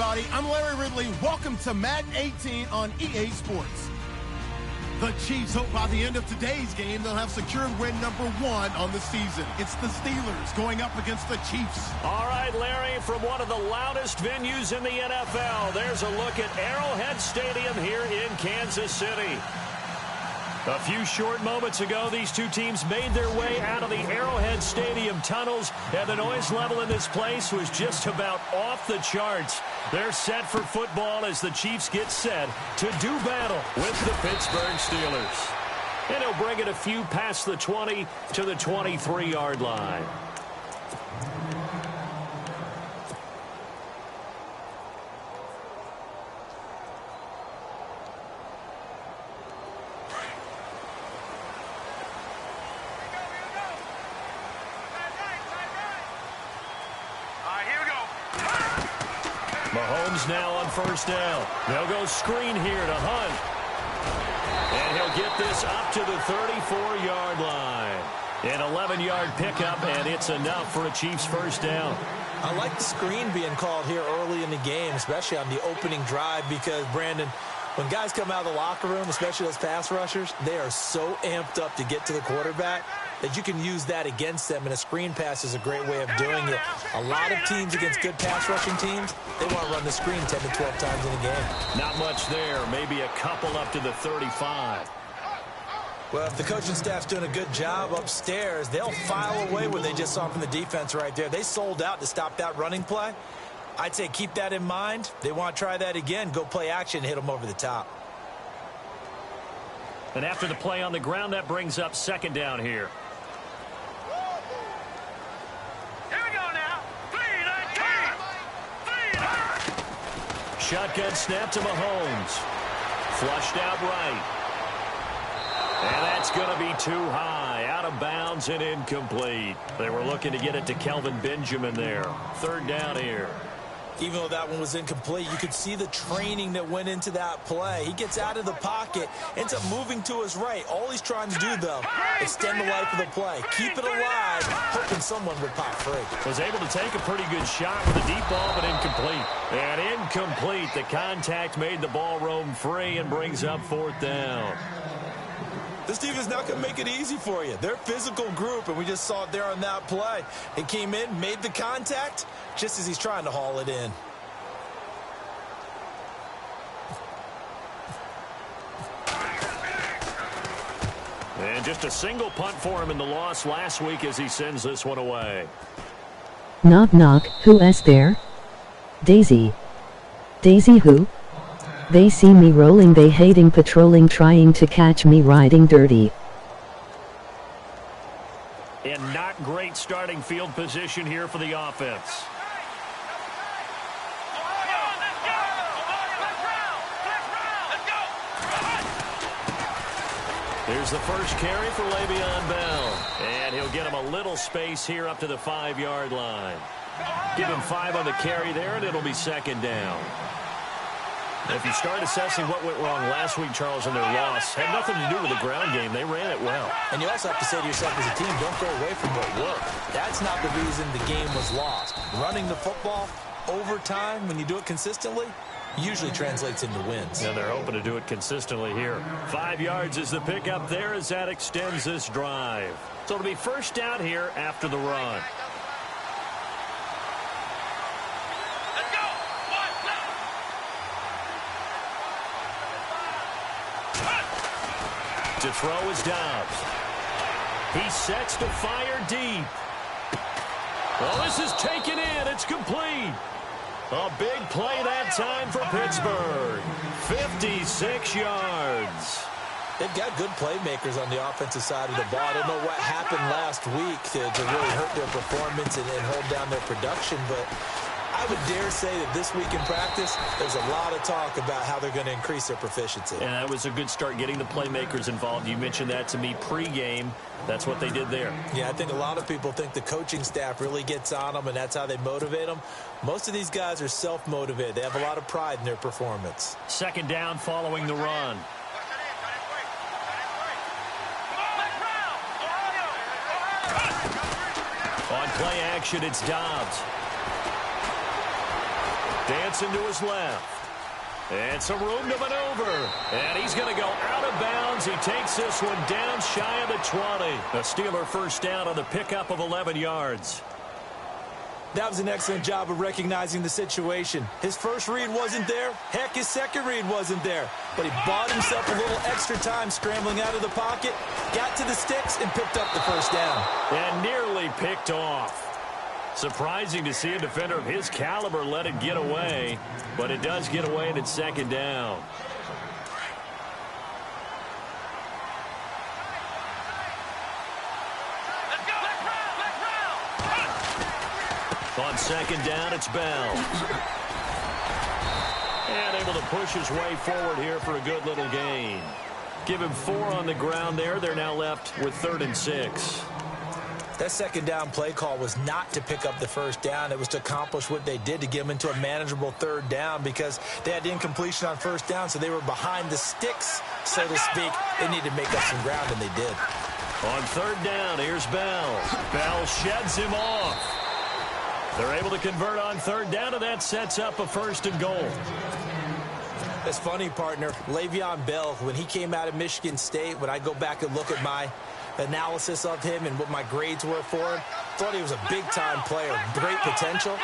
everybody. I'm Larry Ridley. Welcome to Madden 18 on EA Sports. The Chiefs hope by the end of today's game they'll have secured win number 1 on the season. It's the Steelers going up against the Chiefs. All right, Larry, from one of the loudest venues in the NFL, there's a look at Arrowhead Stadium here in Kansas City. A few short moments ago, these two teams made their way out of the Arrowhead Stadium tunnels, and the noise level in this place was just about off the charts. They're set for football as the Chiefs get set to do battle with the Pittsburgh Steelers. And he'll bring it a few past the 20 to the 23-yard line. Mahomes now on first down. They'll go screen here to Hunt. And he'll get this up to the 34-yard line. An 11-yard pickup, and it's enough for a Chiefs first down. I like the screen being called here early in the game, especially on the opening drive, because, Brandon, when guys come out of the locker room, especially those pass rushers, they are so amped up to get to the quarterback that you can use that against them, and a screen pass is a great way of doing it. A lot of teams against good pass rushing teams, they want to run the screen 10 to 12 times in a game. Not much there, maybe a couple up to the 35. Well, if the coaching staff's doing a good job upstairs, they'll file away what they just saw from the defense right there. They sold out to stop that running play. I'd say keep that in mind. They want to try that again, go play action, hit them over the top. And after the play on the ground, that brings up second down here. Shotgun snap to Mahomes. Flushed out right. And that's going to be too high. Out of bounds and incomplete. They were looking to get it to Kelvin Benjamin there. Third down here. Even though that one was incomplete, you could see the training that went into that play. He gets out of the pocket, ends up moving to his right. All he's trying to do, though, extend the life of the play. Keep it alive, hoping someone would pop free. Was able to take a pretty good shot with a deep ball, but incomplete. And incomplete. The contact made the ball roam free and brings up fourth down. This team is not going to make it easy for you. They're a physical group, and we just saw it there on that play. It came in, made the contact, just as he's trying to haul it in. And just a single punt for him in the loss last week as he sends this one away. Knock knock, who is there? Daisy. Daisy who? They see me rolling, they hating, patrolling, trying to catch me riding dirty. And not great starting field position here for the offense. Here's the first carry for Le'Veon Bell. And he'll get him a little space here up to the 5-yard line. Give him 5 on the carry there, and it'll be second down. If you start assessing what went wrong last week, Charles, in their loss, had nothing to do with the ground game. They ran it well. And you also have to say to yourself as a team, don't go away from what worked. That's not the reason the game was lost. Running the football over time, when you do it consistently, usually translates into wins. And they're hoping to do it consistently here. 5 yards is the pickup there as that extends this drive. So it'll be first down here after the run. To throw is Dobbs. He sets to fire deep. Well, this is taken in. It's complete. A big play that time for Pittsburgh. 56 yards. They've got good playmakers on the offensive side of the ball. I don't know what happened last week to really hurt their performance and hold down their production, but I would dare say that this week in practice, there's a lot of talk about how they're going to increase their proficiency. And that was a good start getting the playmakers involved. You mentioned that to me pregame. That's what they did there. Yeah, I think a lot of people think the coaching staff really gets on them, and that's how they motivate them. Most of these guys are self-motivated. They have a lot of pride in their performance. Second down following the run. On play action, it's Dobbs. Dancing to his left. And some room to maneuver. And he's going to go out of bounds. He takes this one down shy of the 20. The Steeler first down on the pickup of 11 yards. That was an excellent job of recognizing the situation. His first read wasn't there. Heck, his second read wasn't there. But he bought himself a little extra time scrambling out of the pocket, got to the sticks, and picked up the first down. And nearly picked off. Surprising to see a defender of his caliber let it get away, but it does get away and it's second down. On second down, it's Bell. And able to push his way forward here for a good little gain. Give him 4 on the ground there. They're now left with 3rd and 6. That second down play call was not to pick up the first down. It was to accomplish what they did, to get them into a manageable 3rd down, because they had incompletion on first down, so they were behind the sticks, so to speak. They needed to make up some ground, and they did. On 3rd down, here's Bell. Bell sheds him off. They're able to convert on 3rd down, and that sets up a 1st and goal. It's funny, partner. Le'Veon Bell, when he came out of Michigan State, when I go back and look at my analysis of him and what my grades were for him, thought he was a big-time player, great potential,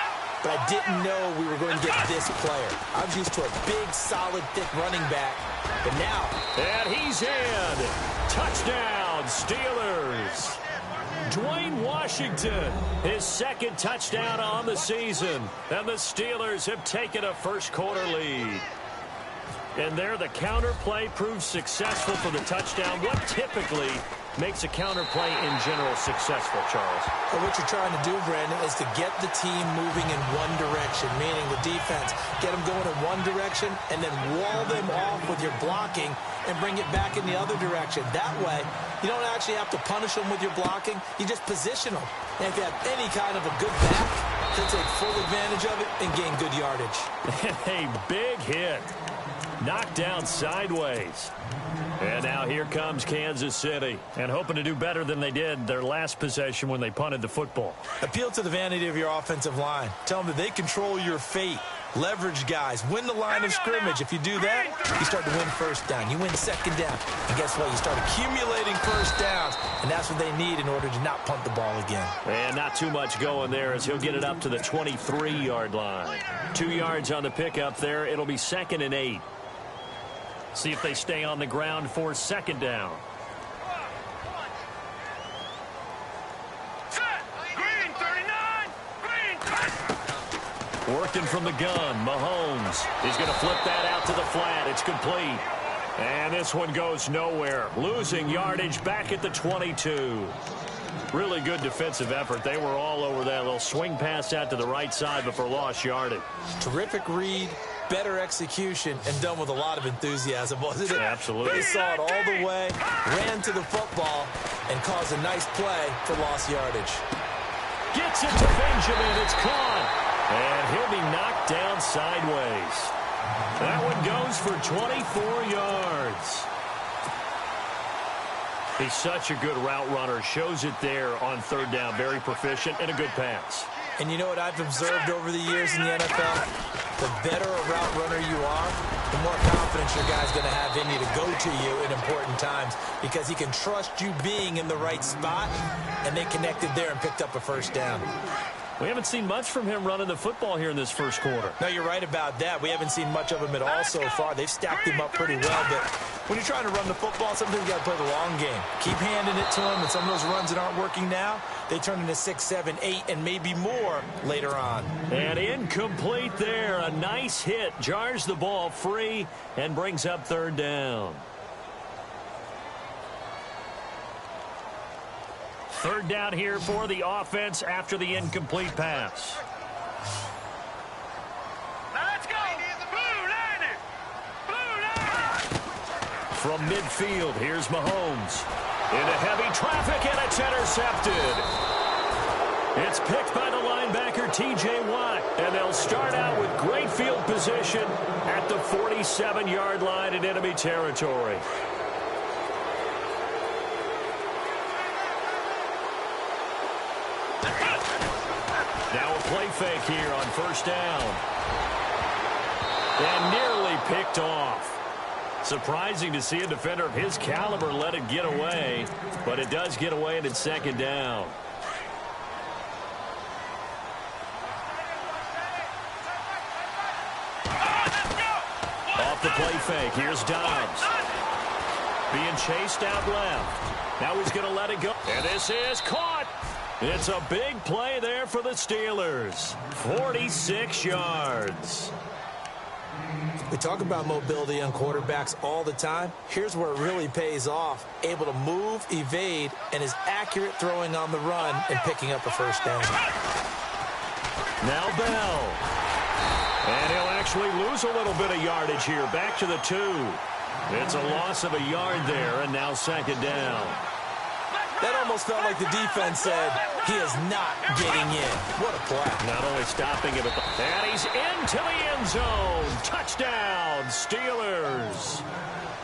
but I didn't know we were going to get this player. I was used to a big, solid, thick running back, but now... And he's in. Touchdown, Steelers. Dwayne Washington, his 2nd touchdown on the season, and the Steelers have taken a first-quarter lead. And there, the counter play proves successful for the touchdown. What typically makes a counter play in general successful, Charles? Well, what you're trying to do, Brandon, is to get the team moving in one direction, meaning the defense, get them going in one direction, and then wall them off with your blocking and bring it back in the other direction. That way, you don't actually have to punish them with your blocking. You just position them. And if you have any kind of a good back, they'll take full advantage of it and gain good yardage. A big hit. Knocked down sideways. And now here comes Kansas City. And hoping to do better than they did their last possession when they punted the football. Appeal to the vanity of your offensive line. Tell them that they control your fate. Leverage guys. Win the line of scrimmage. If you do that, you start to win first down. You win second down. And guess what? You start accumulating first downs. And that's what they need in order to not punt the ball again. And not too much going there as he'll get it up to the 23-yard line. 2 yards on the pickup there. It'll be 2nd and 8. See if they stay on the ground for 2nd down. Green 39. Green. Working from the gun, Mahomes. He's going to flip that out to the flat. It's complete. And this one goes nowhere. Losing yardage back at the 22. Really good defensive effort. They were all over that little swing pass out to the right side before lost yardage. Terrific read. Better execution, and done with a lot of enthusiasm, wasn't it? Absolutely. They saw it all the way, ran to the football, and caused a nice play for lost yardage. Gets it to Benjamin. It's caught. And he'll be knocked down sideways. That one goes for 24 yards. He's such a good route runner. Shows it there on 3rd down. Very proficient and a good pass. And you know what I've observed over the years in the NFL? The better a route runner you are, the more confidence your guy's going to have in you to go to you in important times, because he can trust you being in the right spot, and they connected there and picked up a first down. We haven't seen much from him running the football here in this first quarter. No, you're right about that. We haven't seen much of him at all so far. They've stacked him up pretty well, but when you're trying to run the football, sometimes you got to play the long game. Keep handing it to him, and some of those runs that aren't working now, they turn into 6, 7, 8, and maybe more later on. And incomplete there. A nice hit. Jars the ball free and brings up 3rd down. 3rd down here for the offense after the incomplete pass. Let's go. Blue line. Blue line. From midfield, here's Mahomes. Into heavy traffic, and it's intercepted. It's picked by the linebacker, T.J. Watt, and they'll start out with great field position at the 47-yard line in enemy territory. Now a play fake here on 1st down. And nearly picked off. Surprising to see a defender of his caliber let it get away, but it does get away and it's second down. Off the play fake, here's Dobbs. Being chased out left. Now he's going to let it go. And this is caught. It's a big play there for the Steelers. 46 yards. We talk about mobility on quarterbacks all the time. Here's where it really pays off. Able to move, evade, and is accurate throwing on the run and picking up a first down. Now Bell. And he'll actually lose a little bit of yardage here. Back to the 2. It's a loss of a yard there, and now second down. That almost felt like the defense said, he is not getting in. What a play. Not only stopping it, and he's into the end zone. Touchdown, Steelers.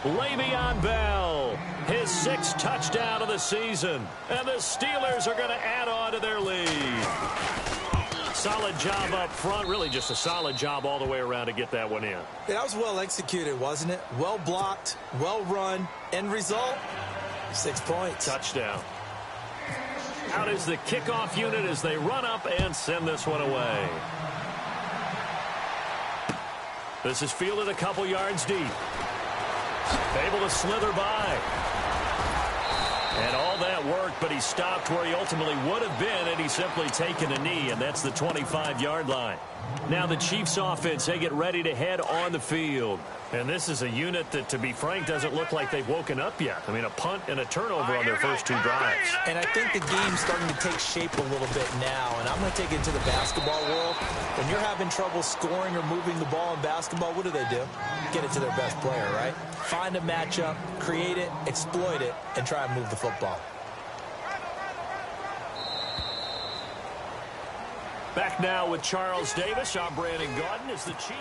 Le'Veon Bell, his 6th touchdown of the season. And the Steelers are going to add on to their lead. Solid job up front. Really just a solid job all the way around to get that one in. Yeah, that was well executed, wasn't it? Well blocked, well run. End result, 6 points. Touchdown. Out is the kickoff unit as they run up and send this one away. This is fielded a couple yards deep. Able to slither by. And all that worked, but he stopped where he ultimately would have been, and he's simply taken a knee, and that's the 25-yard line. Now the Chiefs offense, they get ready to head on the field. And this is a unit that, to be frank, doesn't look like they've woken up yet. I mean, a punt and a turnover on their first 2 drives. And I think the game's starting to take shape a little bit now. And I'm going to take it to the basketball world. When you're having trouble scoring or moving the ball in basketball, what do? Get it to their best player, right? Find a matchup, create it, exploit it, and try and move the football. Back now with Charles Davis. I'm Brandon Gaudin as the Chief.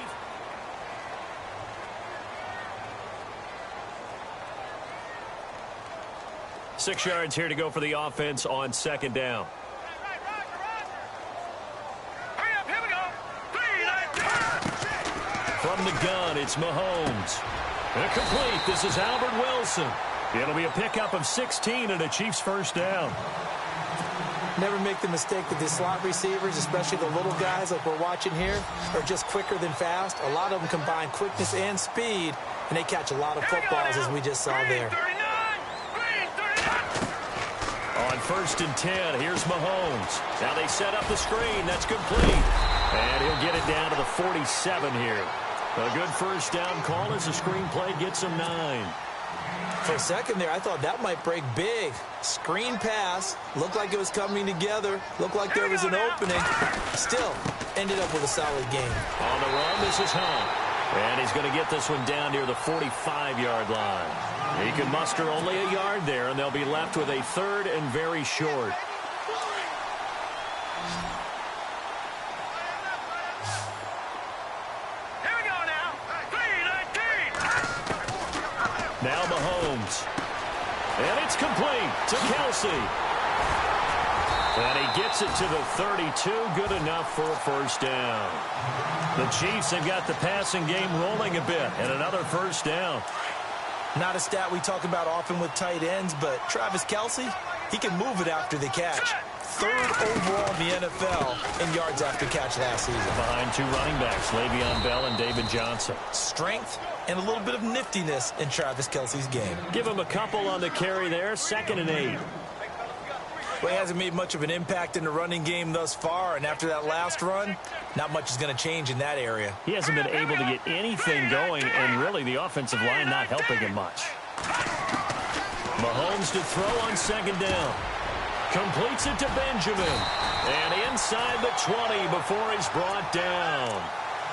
Six yards here to go for the offense on second down. From the gun, it's Mahomes. And complete. This is Albert Wilson. It'll be a pickup of 16 and a Chiefs first down. Never make the mistake that the slot receivers, especially the little guys like we're watching here, are just quicker than fast. A lot of them combine quickness and speed, and they catch a lot of footballs, as we just saw there. On 1st and 10, here's Mahomes. Now they set up the screen. That's complete. And he'll get it down to the 47 here. A good first down call as the screen play gets him 9. For a second there, I thought that might break big. Screen pass. Looked like it was coming together. Looked like there was an opening. Still, ended up with a solid game. On the run, this is Hunt. And he's going to get this one down near the 45-yard line. He can muster only a yard there, and they'll be left with a 3rd and very short. Here we go now. 3-19. Now Mahomes. And it's complete to Kelsey. And he gets it to the 32. Good enough for a first down. The Chiefs have got the passing game rolling a bit, and another first down. Not a stat we talk about often with tight ends, but Travis Kelsey, he can move it after the catch. 3rd overall in the NFL in yards after catch last season. Behind 2 running backs, Le'Veon Bell and David Johnson. Strength and a little bit of niftiness in Travis Kelsey's game. Give him a couple on the carry there, 2nd and 8. Well, he hasn't made much of an impact in the running game thus far, and after that last run, not much is going to change in that area. He hasn't been able to get anything going, and really the offensive line not helping him much. Mahomes to throw on 2nd down. Completes it to Benjamin. And inside the 20 before he's brought down.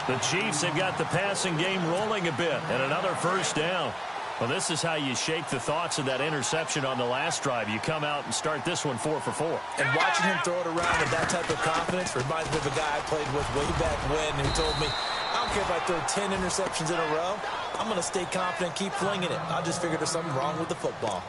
The Chiefs have got the passing game rolling a bit, and another first down. Well, this is how you shake the thoughts of that interception on the last drive. You come out and start this one 4 for 4. And watching him throw it around with that type of confidence reminds me of a guy I played with way back when who told me, I don't care if I throw 10 interceptions in a row. I'm going to stay confident, keep flinging it. I just figured there's something wrong with the football.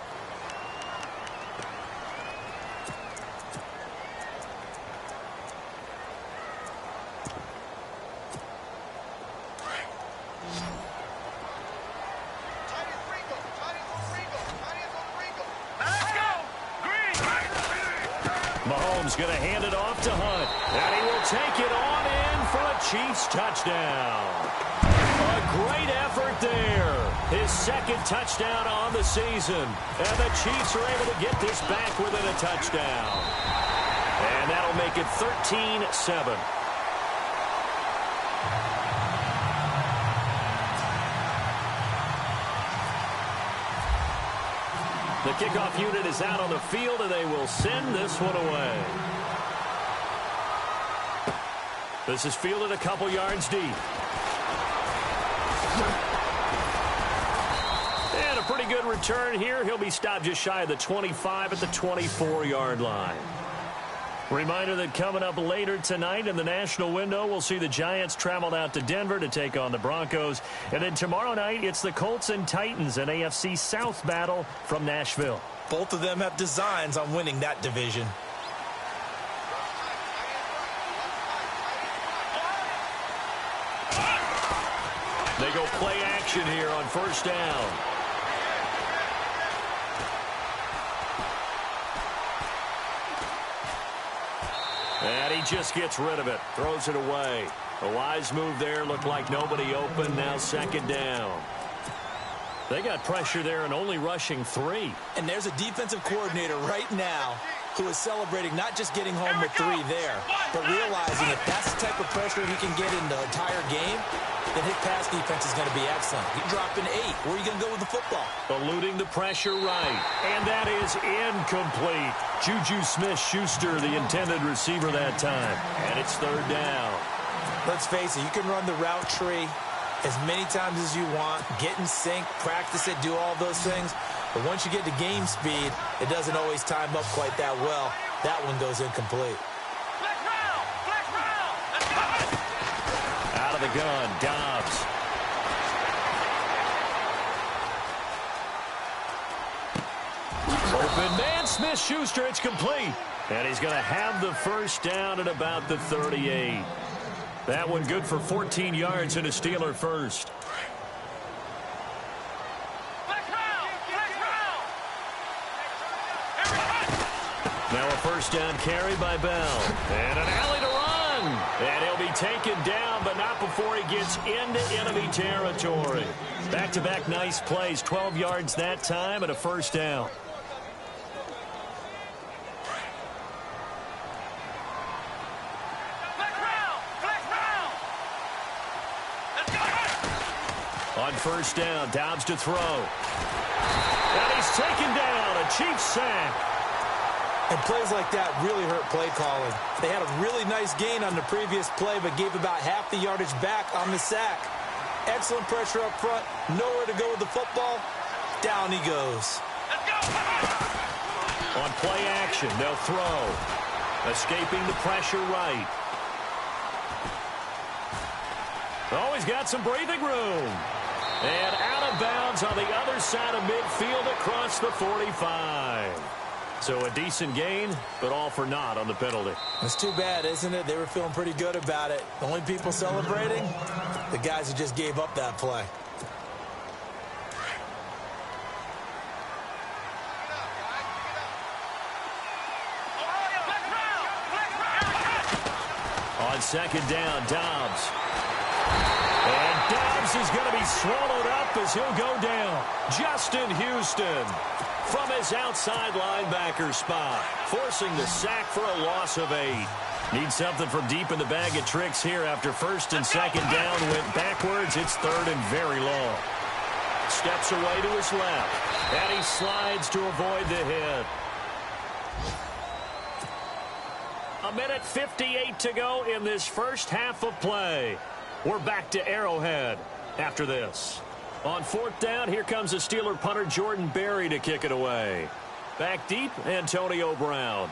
Mahomes going to hand it off to Hunt. And he will take it on in for a Chiefs touchdown. A great effort there. His second touchdown on the season. And the Chiefs are able to get this back within a touchdown. And that'll make it 13-7. The kickoff unit is out on the field, and they will send this one away. This is fielded a couple yards deep. And a pretty good return here. He'll be stopped just shy of the 25 at the 24-yard line. Reminder that coming up later tonight in the national window, we'll see the Giants travel out to Denver to take on the Broncos. And then tomorrow night, it's the Colts and Titans, an AFC South battle from Nashville. Both of them have designs on winning that division. They go play action here on first down. And he just gets rid of it. Throws it away. A wise move there. Looked like nobody open. Now second down. They got pressure there and only rushing 3. And there's a defensive coordinator right now who is celebrating not just getting home with 3 there, but realizing if that's the type of pressure he can get in the entire game, then his pass defense is going to be excellent. He dropped an 8. Where are you going to go with the football? Eluding the pressure right. And that is incomplete. Juju Smith-Schuster, the intended receiver that time. And it's third down. Let's face it, you can run the route tree as many times as you want, get in sync, practice it, do all those things. But once you get to game speed, it doesn't always time up quite that well. That one goes incomplete. Out of the gun, Dobbs. Open man, Smith-Schuster, it's complete. And he's going to have the first down at about the 38. That one good for 14 yards and a Steeler first. Now a first down carry by Bell. And an alley to run. And he'll be taken down, but not before he gets into enemy territory. Back-to-back nice plays. 12 yards that time and a first down. On first down, Dobbs to throw. And he's taken down. A Chiefs sack. And plays like that really hurt play calling. They had a really nice gain on the previous play, but gave about half the yardage back on the sack. Excellent pressure up front. Nowhere to go with the football. Down he goes. On play action, they'll throw. Escaping the pressure right. Oh, he's got some breathing room. And out of bounds on the other side of midfield across the 45. So a decent gain, but all for naught on the penalty. It's too bad, isn't it? They were feeling pretty good about it. The only people celebrating, the guys who just gave up that play. On second down, Dobbs. And Dobbs is going to be swallowed up as he'll go down. Justin Houston from his outside linebacker spot, forcing the sack for a loss of 8. Need something from deep in the bag of tricks here after first and second down went backwards. It's third and very long. Steps away to his left, and he slides to avoid the hit. A minute 58 to go in this first half of play. We're back to Arrowhead after this. On fourth down, here comes the Steeler punter Jordan Berry to kick it away. Back deep, Antonio Brown.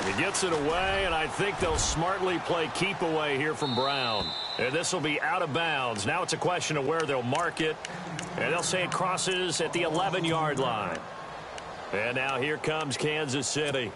He gets it away, and I think they'll smartly play keep away here from Brown. And this will be out of bounds. Now it's a question of where they'll mark it. And they'll say it crosses at the 11-yard line. And now here comes Kansas City.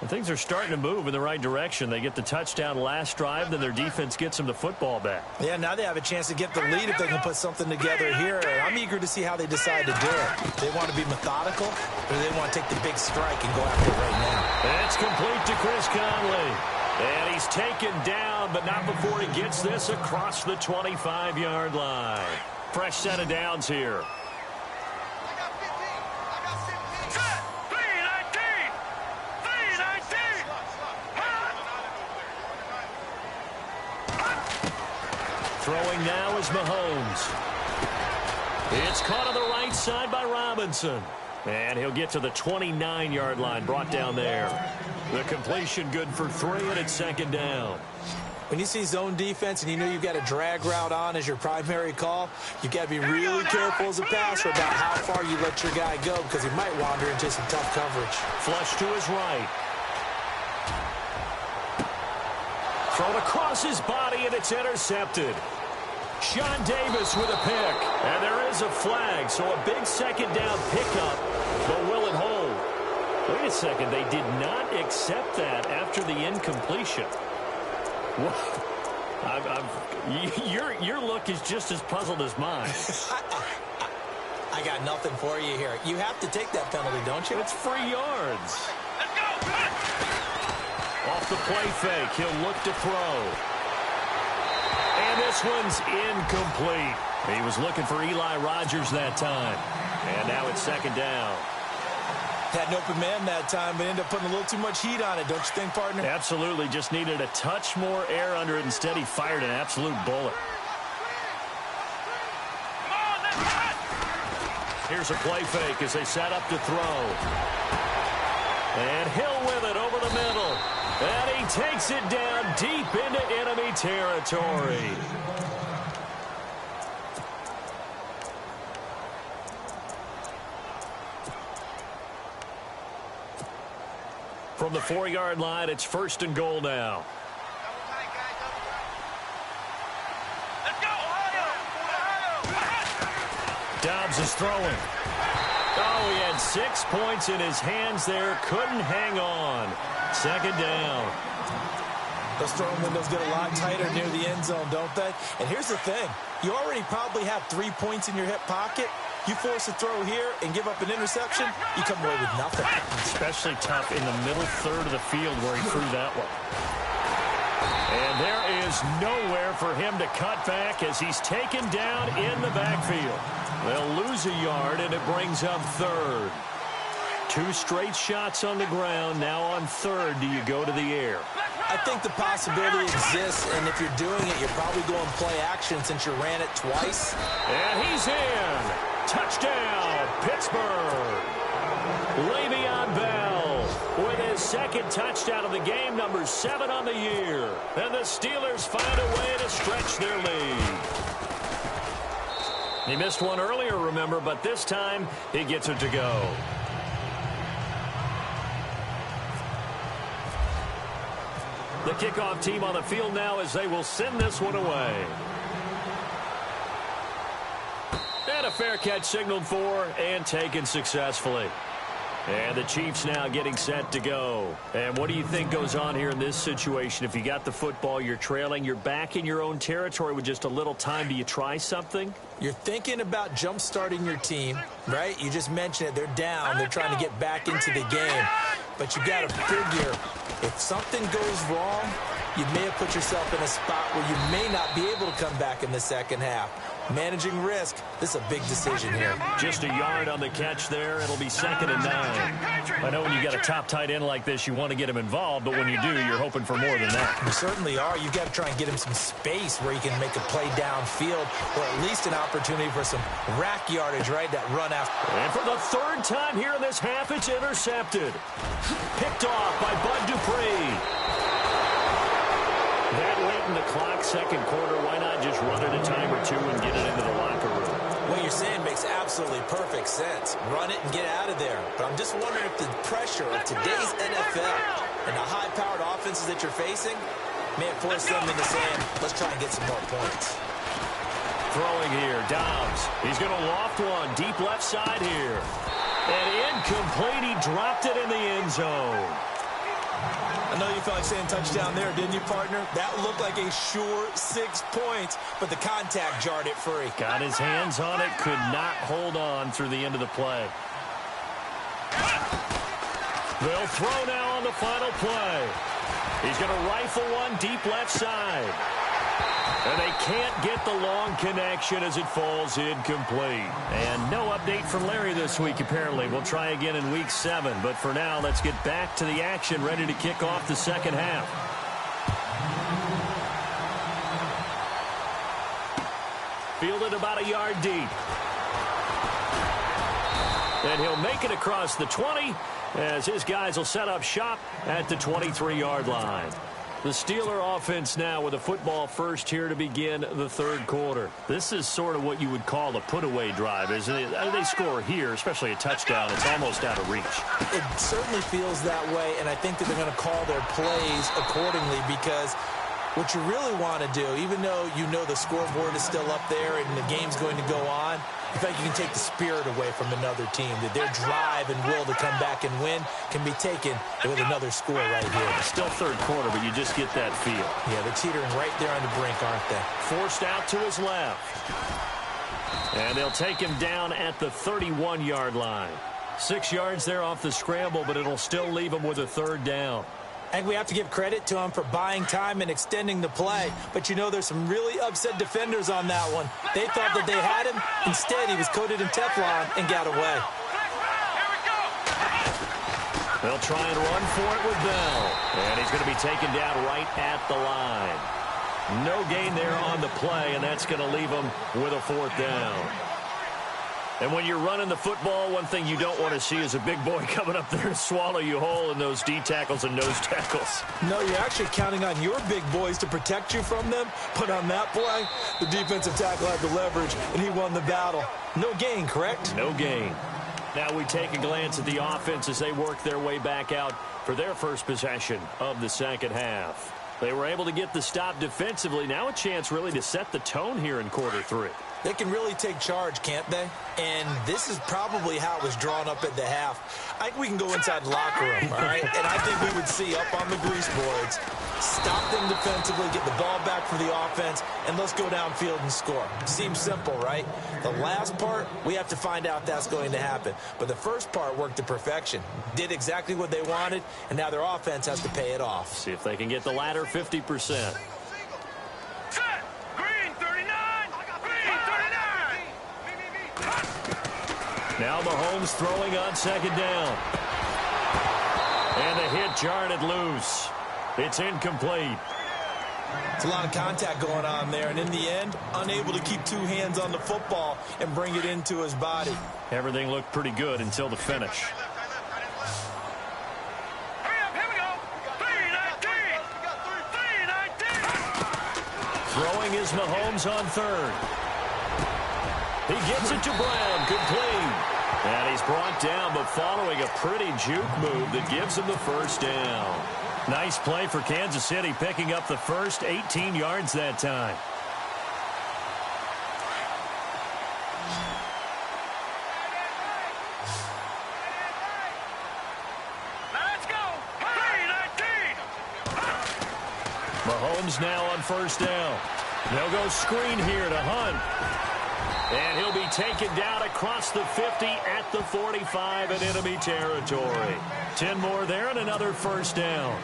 And things are starting to move in the right direction. They get the touchdown last drive, then their defense gets them the football back. Yeah, now they have a chance to get the lead if they can put something together here. I'm eager to see how they decide to do it. They want to be methodical, or they want to take the big strike and go after it right now. It's complete to Chris Conley. And he's taken down, but not before he gets this across the 25-yard line. Fresh set of downs here. Throwing now is Mahomes. It's caught on the right side by Robinson. And he'll get to the 29-yard line, brought down there. The completion good for 3, and it's second down. When you see zone defense and you know you've got a drag route on as your primary call, you've got to be really careful as a passer about how far you let your guy go because he might wander into some tough coverage. Flush to his right. Thrown across his body, and it's intercepted. Sean Davis with a pick. And there is a flag, so a big second down pickup, but will it hold? Wait a second, they did not accept that after the incompletion. Your look is just as puzzled as mine. I got nothing for you here. You have to take that penalty, don't you? It's free yards. Off the play fake, he'll look to throw. And this one's incomplete. He was looking for Eli Rogers that time. And now it's second down. Had an open man that time, but ended up putting a little too much heat on it, don't you think, partner? Absolutely. Just needed a touch more air under it. Instead, he fired an absolute bullet. Here's a play fake as they set up to throw. And Hill with it over the middle. And he takes it down deep into enemy territory. From the 4-yard line, it's first and goal now. Dobbs is throwing. Oh, he had 6 points in his hands there. Couldn't hang on. Second down. Those throwing windows get a lot tighter near the end zone, don't they? And here's the thing. You already probably have 3 points in your hip pocket. You force a throw here and give up an interception, you come away with nothing. Especially tough in the middle third of the field where he threw that one. And there is nowhere for him to cut back as he's taken down in the backfield. They'll lose a yard, and it brings up third. 2 straight shots on the ground. Now on third, do you go to the air? I think the possibility exists, and if you're doing it, you're probably going play action since you ran it twice. And he's in. Touchdown, Pittsburgh. Le'Veon Bell with his second touchdown of the game, number 7 on the year. And the Steelers find a way to stretch their lead. He missed one earlier, remember, but this time he gets it to go. The kickoff team on the field now as they will send this one away. And a fair catch signaled for and taken successfully. And the Chiefs now getting set to go. And what do you think goes on here in this situation? If you got the football, you're trailing, you're back in your own territory with just a little time. Do you try something? You're thinking about jump-starting your team, right? You just mentioned it. They're down. They're trying to get back into the game. But you got to figure, if something goes wrong, you may have put yourself in a spot where you may not be able to come back in the second half. Managing risk, this is a big decision here. Just a yard on the catch there. It'll be second and 9. I know when you got a top tight end like this, you want to get him involved, but when you do, you're hoping for more than that. You certainly are. You've got to try and get him some space where he can make a play downfield, or at least an opportunity for some rack yardage, right? That run after. And for the third time here in this half, it's intercepted. Picked off by Bud Dupree. That late in the clock, second quarter, why not just run it a time or 2 and get it into the locker room? What you're saying makes absolutely perfect sense. Run it and get out of there. But I'm just wondering if the pressure of today's NFL and the high-powered offenses that you're facing may have forced them into saying, let's try and get some more points. Throwing here, Dobbs. He's going to loft one, deep left side here. And incomplete, he dropped it in the end zone. I know you felt like saying touchdown there, didn't you, partner? That looked like a sure 6 points, but the contact jarred it free. Got his hands on it, could not hold on through the end of the play. They'll throw now on the final play. He's going to rifle one deep left side. And they can't get the long connection as it falls incomplete. And no update from Larry this week, apparently. We'll try again in week 7. But for now, let's get back to the action, ready to kick off the second half. Fielded about a yard deep. And he'll make it across the 20 as his guys will set up shop at the 23-yard line. The Steeler offense now with a football first here to begin the third quarter. This is sort of what you would call a put-away drive, isn't it? They score here, especially a touchdown. It's almost out of reach. It certainly feels that way, and I think that they're going to call their plays accordingly because what you really want to do, even though you know the scoreboard is still up there and the game's going to go on, in fact, you can take the spirit away from another team, that their drive and will to come back and win can be taken with another score right here. Still third quarter, but you just get that feel. Yeah, they're teetering right there on the brink, aren't they? Forced out to his left. And they'll take him down at the 31-yard line. 6 yards there off the scramble, but it'll still leave him with a third down. I think we have to give credit to him for buying time and extending the play. But, you know, there's some really upset defenders on that one. They thought that they had him. Instead, he was coated in Teflon and got away. They'll try and run for it with Bell. And he's going to be taken down right at the line. No gain there on the play, and that's going to leave him with a fourth down. And when you're running the football, one thing you don't want to see is a big boy coming up there and swallow you whole in those D tackles and nose tackles. No, you're actually counting on your big boys to protect you from them. But on that play, the defensive tackle had the leverage, and he won the battle. No gain, correct? No gain. Now we take a glance at the offense as they work their way back out for their first possession of the second half. They were able to get the stop defensively. Now a chance really to set the tone here in quarter 3. They can really take charge, can't they? And this is probably how it was drawn up at the half. I think we can go inside the locker room, all right? And I think we would see up on the grease boards, stop them defensively, get the ball back for the offense, and let's go downfield and score. Seems simple, right? The last part, we have to find out if that's going to happen. But the first part worked to perfection. Did exactly what they wanted, and now their offense has to pay it off. See if they can get the latter 50%. Now Mahomes throwing on second down. And the hit jarred it loose. It's incomplete. It's a lot of contact going on there, and in the end, unable to keep 2 hands on the football and bring it into his body. Everything looked pretty good until the finish. Throwing is Mahomes on third. He gets it to Brown, complete. And he's brought down, but following a pretty juke move that gives him the first down. Nice play for Kansas City, picking up the first 18 yards that time. Let's go. Mahomes now on first down. They'll go screen here to Hunt. And he'll be taken down across the 50 at the 45 in enemy territory. 10 more there and another first down.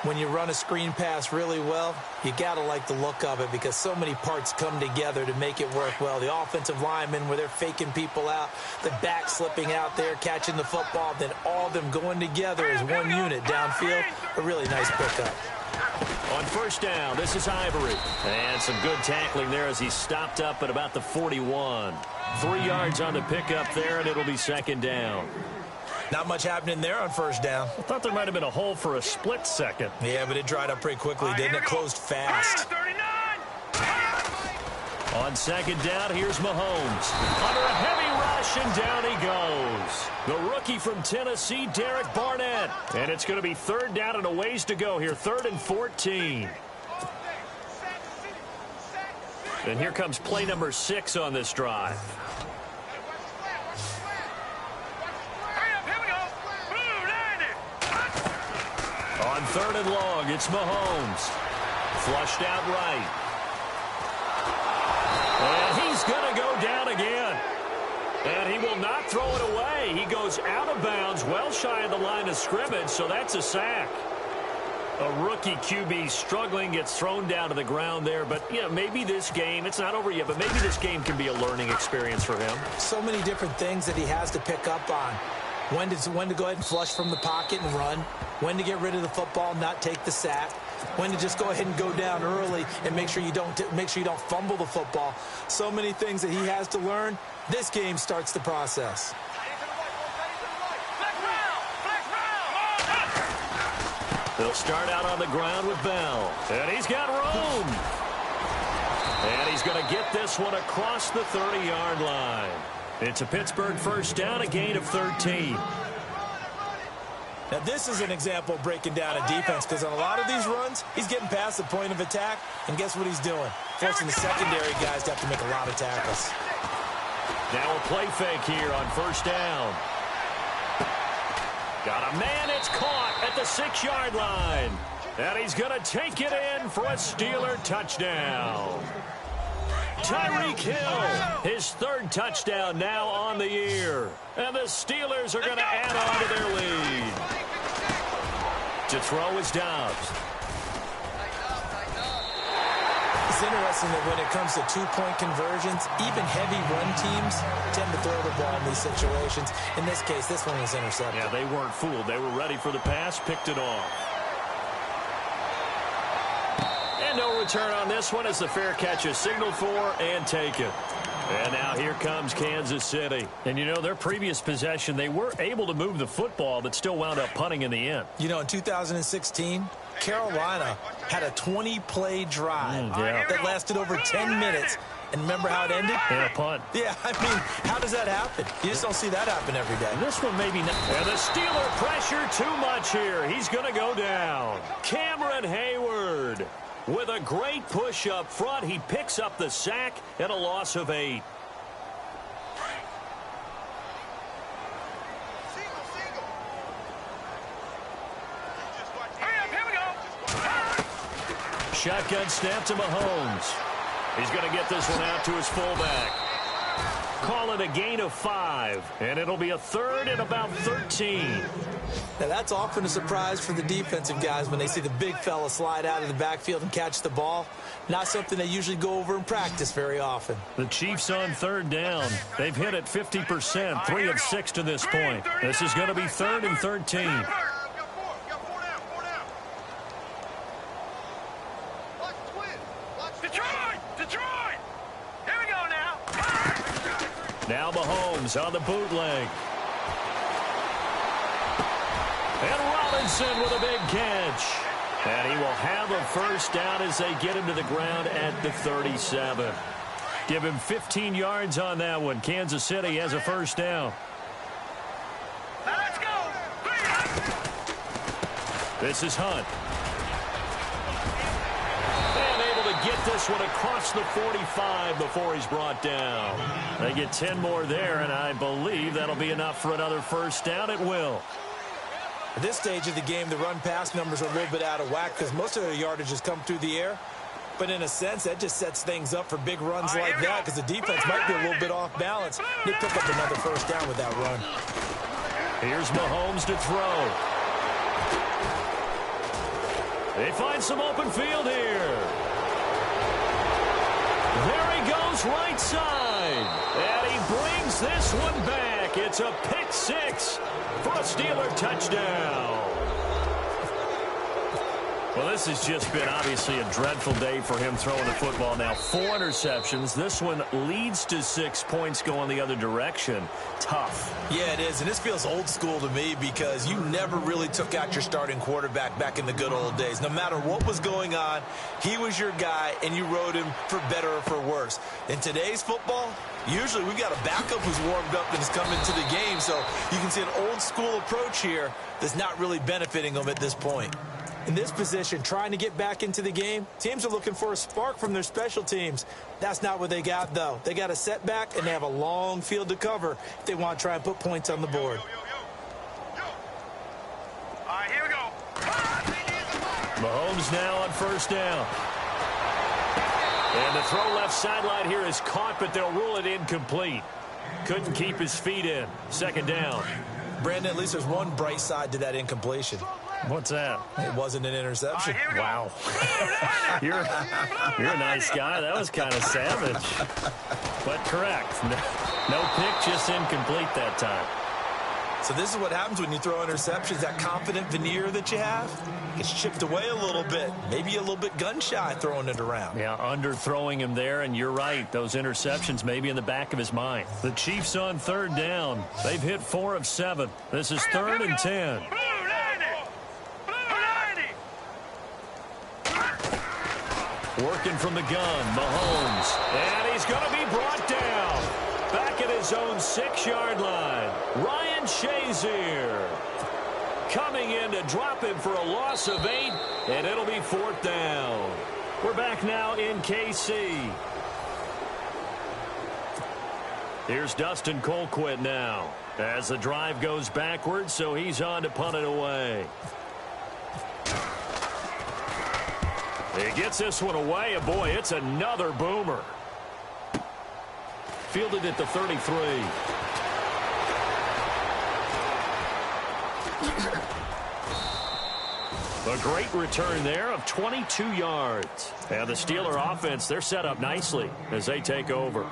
When you run a screen pass really well, you got to like the look of it because so many parts come together to make it work well. The offensive linemen where they're faking people out, the back slipping out there, catching the football, then all of them going together as one unit downfield. A really nice pickup. On first down, this is Ivory. And some good tackling there as he stopped up at about the 41. 3 yards on the pickup there, and it'll be second down. Not much happening there on first down. I thought there might have been a hole for a split second. Yeah, but it dried up pretty quickly, didn't it? Closed fast. On second down, here's Mahomes. Under a heavy rush, and down he goes. The rookie from Tennessee, Derek Barnett. And it's going to be third down and a ways to go here. 3rd and 14. And here comes play number 6 on this drive. On On 3rd and long, it's Mahomes. Flushed out right. And he's going to go down again. And he will not throw it away. He goes out of bounds, well shy of the line of scrimmage, so that's a sack. A rookie QB struggling, gets thrown down to the ground there. But, you know, maybe this game, it's not over yet, but maybe this game can be a learning experience for him. So many different things that he has to pick up on. When to go ahead and flush from the pocket and run. When to get rid of the football, not take the sack. When to just go ahead and go down early and make sure you don't fumble the football. So many things that he has to learn. This game starts the process. They'll start out on the ground with Bell. And he's got room. And he's going to get this one across the 30-yard line. It's a Pittsburgh first down, a gain of 13. Now, this is an example of breaking down a defense, because on a lot of these runs, he's getting past the point of attack, and guess what he's doing? Forcing the secondary guys to have to make a lot of tackles. Now a play fake here on first down. Got a man, it's caught at the 6-yard line. And he's going to take it in for a Steeler touchdown. Tyreek Hill, his 3rd touchdown now on the year. And the Steelers are going to add on to their lead. To throw is Dobbs. It's interesting that when it comes to 2-point conversions, even heavy run teams tend to throw the ball in these situations. In this case, this one was intercepted. Yeah, they weren't fooled. They were ready for the pass, picked it off. And no return on this one as the fair catch is signaled for and taken. And now here comes Kansas City. And, you know, their previous possession, they were able to move the football, but still wound up punting in the end. You know, in 2016, Carolina had a 20-play drive that lasted over 10 minutes. And remember how it ended? And a punt. Yeah, I mean, how does that happen? You just don't see that happen every day. And this one maybe not. And the Steeler pressure too much here. He's going to go down. Cameron Hayward. With a great push up front, he picks up the sack and a loss of 8. Shotgun snap to Mahomes. He's going to get this one out to his fullback. Call it a gain of 5, and it'll be a 3rd and about 13. Now, that's often a surprise for the defensive guys when they see the big fella slide out of the backfield and catch the ball. Not something they usually go over in practice very often. The Chiefs on 3rd down. They've hit it 50%, 3 of 6 to this point. This is going to be 3rd and 13. Now Mahomes on the bootleg. And Robinson with a big catch. And he will have a first down as they get him to the ground at the 37. Give him 15 yards on that one. Kansas City has a first down. Let's go. This is Hunt. And able to get this one across the 45 before he's brought down. They get 10 more there, and I believe that'll be enough for another first down. It will. At this stage of the game, the run-pass numbers are a little bit out of whack because most of their yardage has come through the air. But in a sense, that just sets things up for big runs like that because the defense might be a little bit off balance. They pick up another first down with that run. Here's Mahomes to throw. They find some open field here. There he goes right side. And he brings this one back. It's a pick 6 for a Steeler touchdown. Well, this has just been obviously a dreadful day for him throwing the football. Now 4 interceptions. This one leads to 6 points going the other direction. Tough. Yeah, it is, and this feels old school to me because you never really took out your starting quarterback back in the good old days. No matter what was going on, he was your guy, and you rode him for better or for worse. In today's football, usually we got a backup who's warmed up and has come into the game, so you can see an old school approach here that's not really benefiting them at this point. In this position, trying to get back into the game, teams are looking for a spark from their special teams. That's not what they got, though. They got a setback, and they have a long field to cover if they want to try and put points on the board. All right, here we go. Mahomes now on first down. And the throw left sideline here is caught, but they'll rule it incomplete. Couldn't keep his feet in. Second down. Brandon, at least there's one bright side to that incompletion. What's that? It wasn't an interception. Wow. You're a nice guy. That was kind of savage. But correct. No pick, just incomplete that time. So this is what happens when you throw interceptions. That confident veneer that you have gets chipped away a little bit. Maybe a little bit gun-shy throwing it around. Yeah, underthrowing him there, and you're right. Those interceptions may be in the back of his mind. The Chiefs on third down. They've hit 4 of 7. This is 3rd and 10. Working from the gun, Mahomes. And he's going to be brought down. Back at his own 6-yard line. Ryan Shazier coming in to drop him for a loss of 8, and it'll be 4th down. We're back now in KC. Here's Dustin Colquitt now as the drive goes backwards, so he's on to punt it away. He gets this one away, and boy, it's another boomer. Fielded at the 33. A great return there of 22 yards. And the Steeler offense, they're set up nicely as they take over.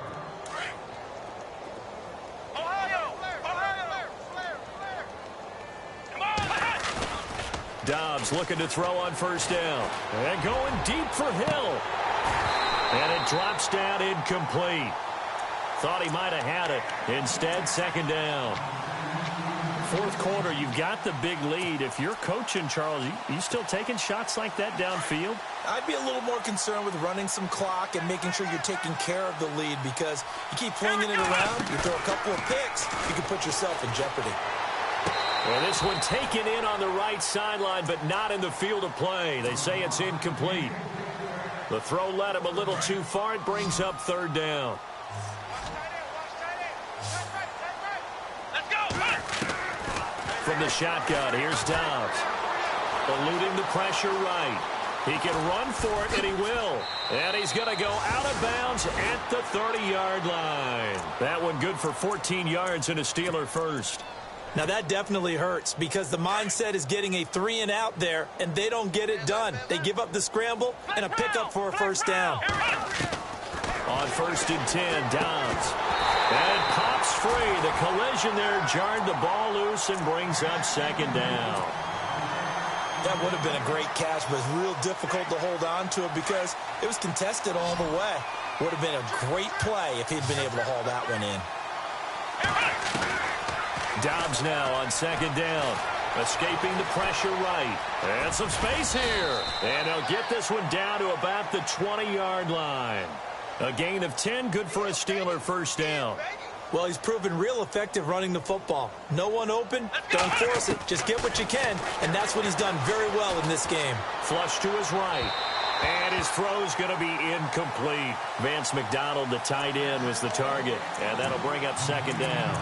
Dobbs looking to throw on first down. And going deep for Hill. And it drops down incomplete. Thought he might have had it. Instead, second down. Fourth quarter, you've got the big lead. If you're coaching, Charles, you still taking shots like that downfield? I'd be a little more concerned with running some clock and making sure you're taking care of the lead, because you keep flinging it around, you throw a couple of picks, you can put yourself in jeopardy. Well, this one taken in on the right sideline, but not in the field of play. They say it's incomplete. The throw led him a little too far. It brings up third down. From the shotgun, here's Dobbs. Eluding the pressure right. He can run for it, and he will. And he's going to go out of bounds at the 30-yard line. That one good for 14 yards and a Steeler first. Now that definitely hurts, because the mindset is getting a 3-and-out there, and they don't get it done. They give up the scramble and a pickup for a first down. On 1st and 10, Dobbs. And it pops free. The collision there jarred the ball loose and brings up second down. That would have been a great catch, but it's real difficult to hold on to it because it was contested all the way. Would have been a great play if he'd been able to haul that one in. Dobbs now on second down. Escaping the pressure right. And some space here. And he'll get this one down to about the 20-yard line. A gain of 10, good for a Steeler first down. Well, he's proven real effective running the football. No one open, don't force it. Just get what you can, and that's what he's done very well in this game. Flush to his right. And his throw's going to be incomplete. Vance McDonald, the tight end, was the target. And that'll bring up second down.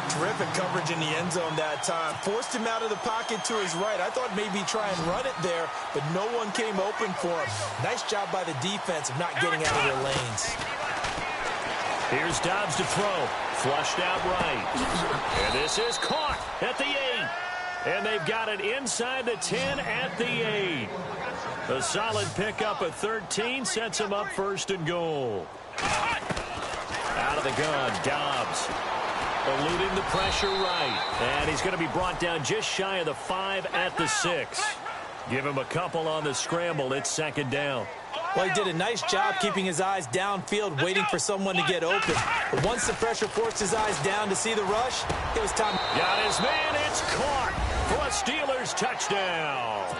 Terrific coverage in the end zone that time. Forced him out of the pocket to his right. I thought maybe try and run it there, but no one came open for him. Nice job by the defense of not getting out of their lanes. Here's Dobbs to throw. Flushed out right. And this is caught at the 8. And they've got it inside the 10 at the 8. A solid pickup at 13 sets him up 1st and goal. Out of the gun, Dobbs. Eluding the pressure right. And he's going to be brought down just shy of the 5 at the 6. Give him a couple on the scramble. It's second down. Well, he did a nice job keeping his eyes downfield, waiting for someone to get open. But once the pressure forced his eyes down to see the rush, it was time. Got his man. It's caught for a Steelers touchdown.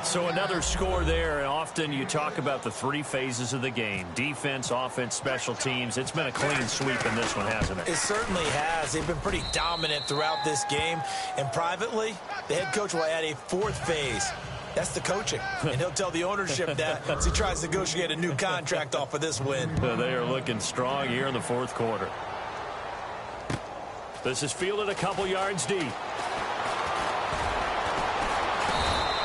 So another score there. And often you talk about the 3 phases of the game. Defense, offense, special teams. It's been a clean sweep in this one, hasn't it? It certainly has. They've been pretty dominant throughout this game. And privately, the head coach will add a 4th phase. That's the coaching. And he'll tell the ownership that as he tries to negotiate a new contract off of this win. They are looking strong here in the 4th quarter. This is fielded a couple yards deep.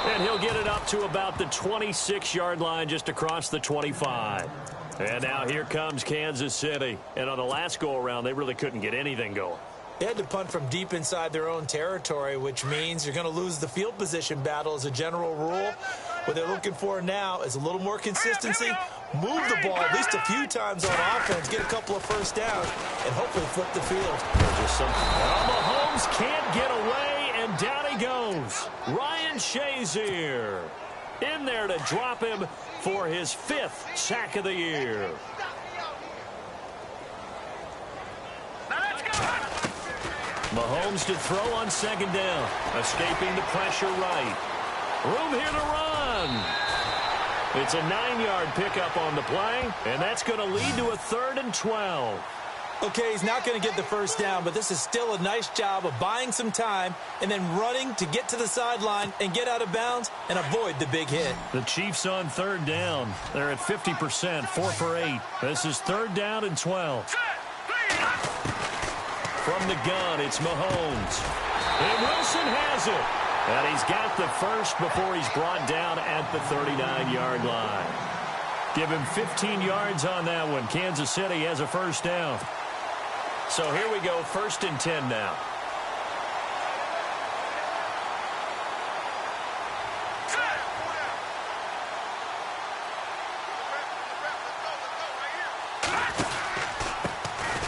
And he'll get it up to about the 26-yard line, just across the 25. And now here comes Kansas City. And on the last go-around, they really couldn't get anything going. They had to punt from deep inside their own territory, which means you're going to lose the field position battle as a general rule. What they're looking for now is a little more consistency, move the ball at least a few times on offense, get a couple of first downs, and hopefully flip the field. Mahomes can't get away, and down he goes. Ryan Shazier in there to drop him for his 5th sack of the year. Mahomes to throw on 2nd down. Escaping the pressure right. Room here to run. It's a 9-yard pickup on the play, and that's going to lead to a 3rd and 12. Okay, he's not going to get the first down, but this is still a nice job of buying some time and then running to get to the sideline and get out of bounds and avoid the big hit. The Chiefs on 3rd down. They're at 50%, 4 for 8. This is 3rd down and 12. From the gun, it's Mahomes. And Wilson has it. And he's got the first before he's brought down at the 39-yard line. Give him 15 yards on that one. Kansas City has a first down. So here we go, 1st and 10 now.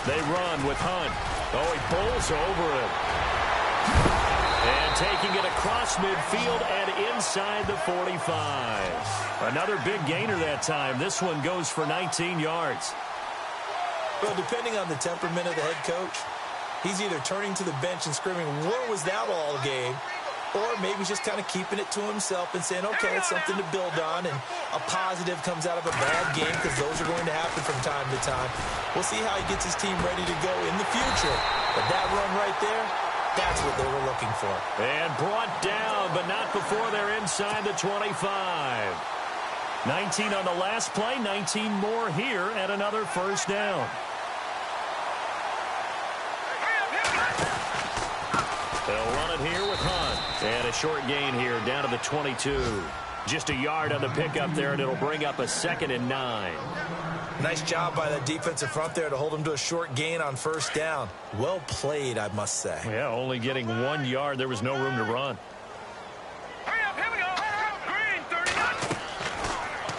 They run with Hunt. Oh, he bowls over it. And taking it across midfield and inside the 45. Another big gainer that time. This one goes for 19 yards. Well, depending on the temperament of the head coach, he's either turning to the bench and screaming, "Where was that all game?" Or maybe he's just kind of keeping it to himself and saying, okay, it's something to build on, and a positive comes out of a bad game because those are going to happen from time to time. We'll see how he gets his team ready to go in the future. But that run right there, that's what they were looking for. And brought down, but not before they're inside the 25. 19 on the last play, 19 more here at another first down. They'll run it here with Hunt. And a short gain here down to the 22. Just a yard on the pickup there, and it'll bring up a 2nd and 9. Nice job by the defensive front there to hold him to a short gain on first down. Well played, I must say. Yeah, only getting 1 yard. There was no room to run. Hurry up, here we go. Green, 39.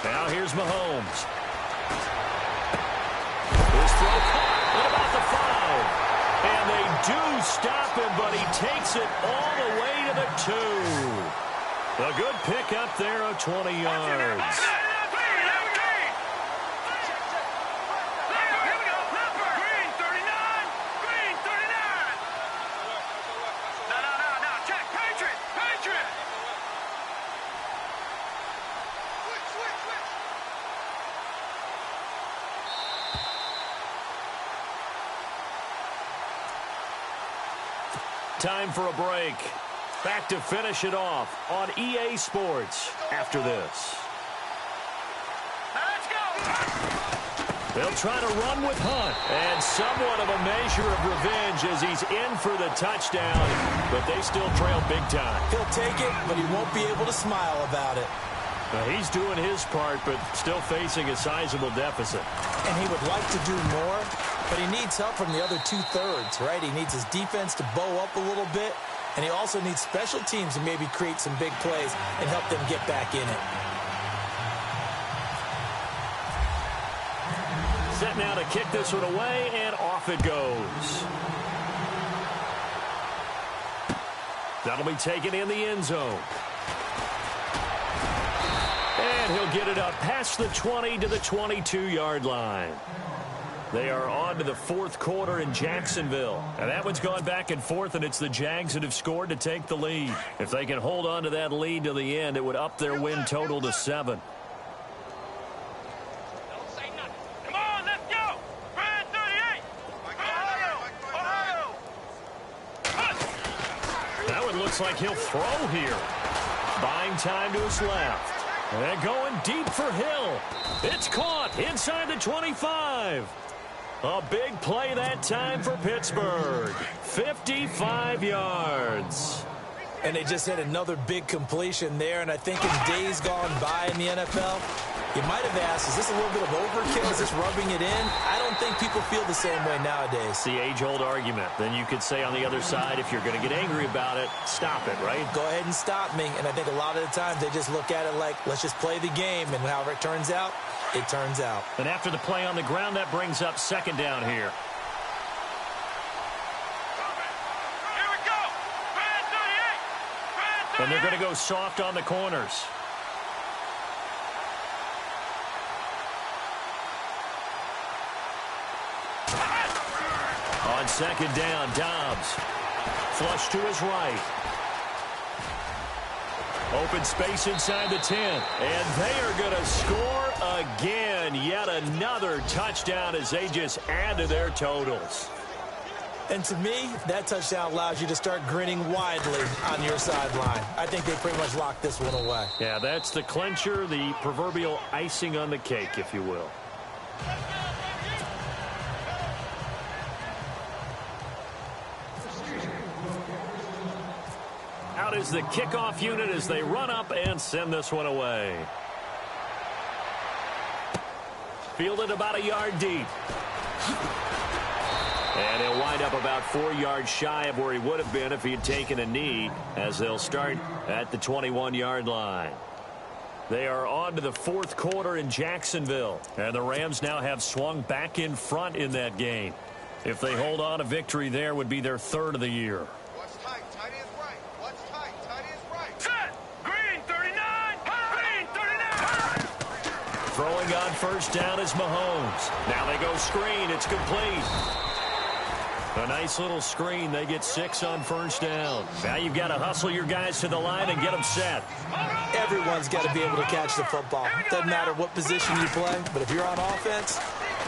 Now here's Mahomes. His throw caught at about the 5. And they do stop him, but he takes it all the way to the 2. A good pickup there of 20 yards. Time for a break. Back to finish it off on EA Sports after this. Let's go. They'll try to run with Hunt. And somewhat of a measure of revenge as he's in for the touchdown. But they still trail big time. He'll take it, but he won't be able to smile about it. He's doing his part, but still facing a sizable deficit. And he would like to do more, but he needs help from the other 2/3, right? He needs his defense to bow up a little bit, and he also needs special teams to maybe create some big plays and help them get back in it. Set now to kick this one away, and off it goes. That'll be taken in the end zone. And he'll get it up past the 20 to the 22-yard line. They are on to the 4th quarter in Jacksonville. And that one's gone back and forth, and it's the Jags that have scored to take the lead. If they can hold on to that lead to the end, it would up their win total to 7. Don't say nothing. Come on, let's go. Brand 38. Ohio. That one looks like he'll throw here. Buying time to his left. And going deep for Hill. It's caught inside the 25. A big play that time for Pittsburgh. 55 yards. And they just hit another big completion there. And I think in days gone by in the NFL, you might have asked, is this a little bit of overkill? Is this rubbing it in? I don't think people feel the same way nowadays. The age-old argument. Then you could say on the other side, if you're going to get angry about it, stop it, right? Go ahead and stop me. And I think a lot of the times they just look at it like, let's just play the game. And however it turns out, it turns out. And after the play on the ground, that brings up second down here. And they're going to go soft on the corners. On second down, Dobbs. Flush to his right. Open space inside the 10. And they are going to score again. Yet another touchdown as they just add to their totals. And to me, that touchdown allows you to start grinning widely on your sideline. I think they pretty much locked this one away. Yeah, that's the clincher, the proverbial icing on the cake, if you will. Out is the kickoff unit as they run up and send this one away. Fielded about a yard deep. And he'll wind up about 4 yards shy of where he would have been if he had taken a knee, as they'll start at the 21-yard line. They are on to the fourth quarter in Jacksonville, and the Rams now have swung back in front in that game. If they hold on, a victory there would be their third of the year. What's tight? Tight is right. What's tight? Tight is right. Set. Green 39. Green 39. Throwing on first down is Mahomes. Now they go screen. It's complete. A nice little screen. They get 6 on first down. Now you've got to hustle your guys to the line and get them set. Everyone's got to be able to catch the football. Doesn't matter what position you play, but if you're on offense,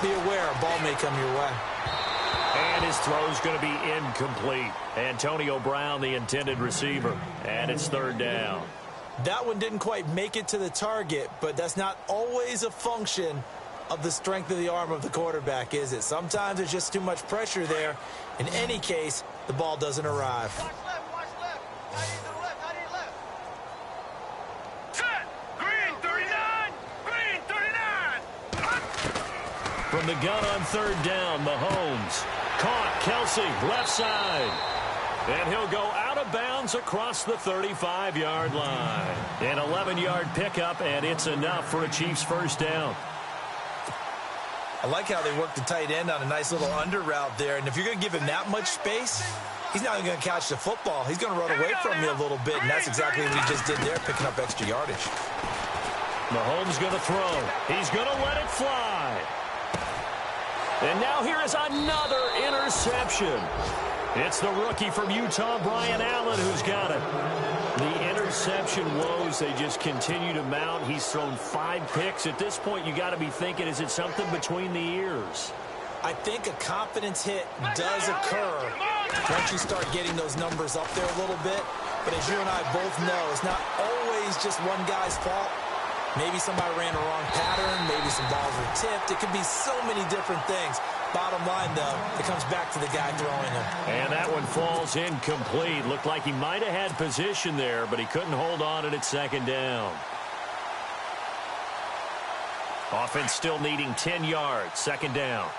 be aware a ball may come your way. And his throw's going to be incomplete. Antonio Brown, the intended receiver. And it's third down. That one didn't quite make it to the target, but that's not always a function of the strength of the arm of the quarterback, is it? Sometimes there's just too much pressure there. In any case, the ball doesn't arrive. Watch left. Watch left. I need the left. I need left. Set. Green 39. Green 39. From the gun on third down, Mahomes. Caught. Kelsey, left side. And he'll go out of bounds across the 35-yard line. An 11-yard pickup, and it's enough for a Chiefs first down. I like how they work the tight end on a nice little under route there. And if you're going to give him that much space, he's not even going to catch the football. He's going to run away from you a little bit, and that's exactly what he just did there, picking up extra yardage. Mahomes going to throw. He's going to let it fly. And now here is another interception. It's the rookie from Utah, Brian Allen, who's got it. The interception woes, they just continue to mount. He's thrown 5 picks. At this point, you got to be thinking, is it something between the ears? I think a confidence hit does occur once you start getting those numbers up there a little bit. But as you and I both know, it's not always just one guy's fault. Maybe somebody ran a wrong pattern. Maybe some balls were tipped. It could be so many different things. Bottom line, though, it comes back to the guy throwing them. And that one falls incomplete. Looked like he might have had position there, but he couldn't hold on it at second down. Offense still needing 10 yards. Second down.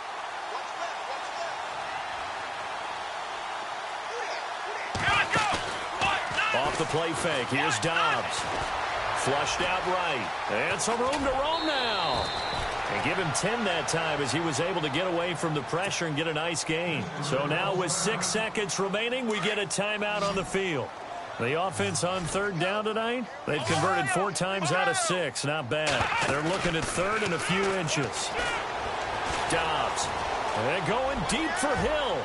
Off the play fake. Here's Dobbs. Flushed out right. And some room to roam now. And give him 10 that time as he was able to get away from the pressure and get a nice gain. So now with 6 seconds remaining, we get a timeout on the field. The offense on third down tonight, they've converted 4 times out of 6. Not bad. They're looking at third and a few inches. Dobbs. And going deep for Hill.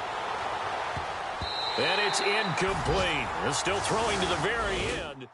And it's incomplete. They're still throwing to the very end.